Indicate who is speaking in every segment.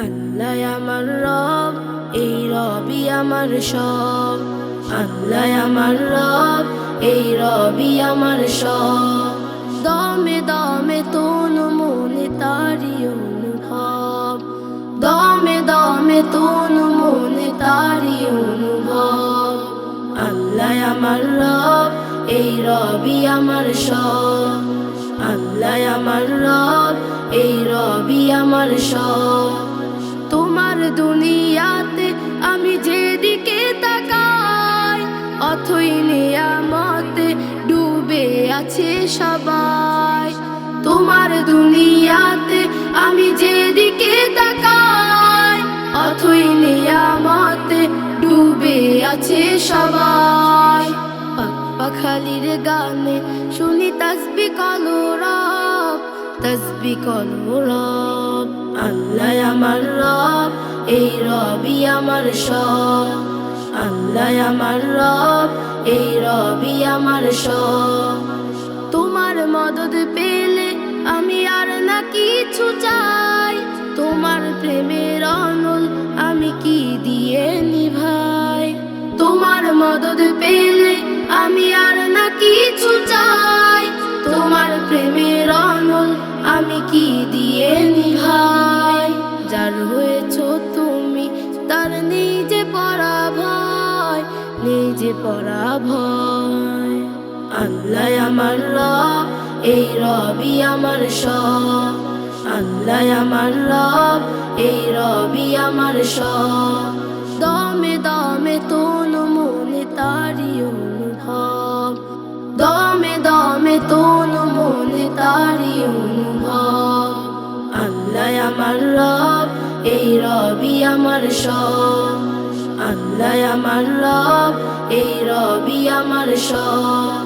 Speaker 1: আল্লাহ আমার রব, এই রবি আমার সব। আল্লাহ আমার রব, এই রবি আমার সব। দমে দমে তনু মনে তারি অনুভব, দমে দমে তনু মনে তারি অনুভব। আল্লাহ আমার রব, এই রবি আমার সব। আল্লাহ আমার রব, এই রবি আমার সব। তোমার দুনিয়াতে আমি যেদিকে তাকাই, অথই নিয়ামতে ডুবে আছে সবাই। তোমার দুনিয়াতে আমি যেদিকে তাকাই, অথই নিয়ামতে ডুবে আছে সবাই। পাখালির গানে শুনি তাসবিহ কলো রব, তাসবিহ কলো রব। আল্লাহ আমার রব, এই রবি আমার সব। আল্লাহ আমার রব, এই রবি আমার সব। তোমার মদদ পেলে আমি আর না কিছু চাই, তোমার প্রেমের অনল আমি কি দিয়ে নিভাই। তোমার মদদ পেলে আমি আর না কিছু চাই, তোমার প্রেমের অনল আমি কি দিয়ে নিভাই। যার হয়েছ তুমি তার নিজে পরাভয়, নিজে পরাভয়। আল্লাহ আমার রব, এই রবি আমার সব। আল্লাহ আমার রব, এই রবি আমার সব। দমে দমে তনু মনে তারি অনুভব, দমে দমে তনু মনে তারি অনুভব। আল্লাহ আমার রব, এই রবি আমার সব। আল্লাহ আমার রব, এই রবি আমার সব।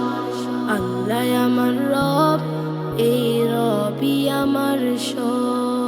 Speaker 1: আল্লাহ আমার রব, এই রবি আমার সব।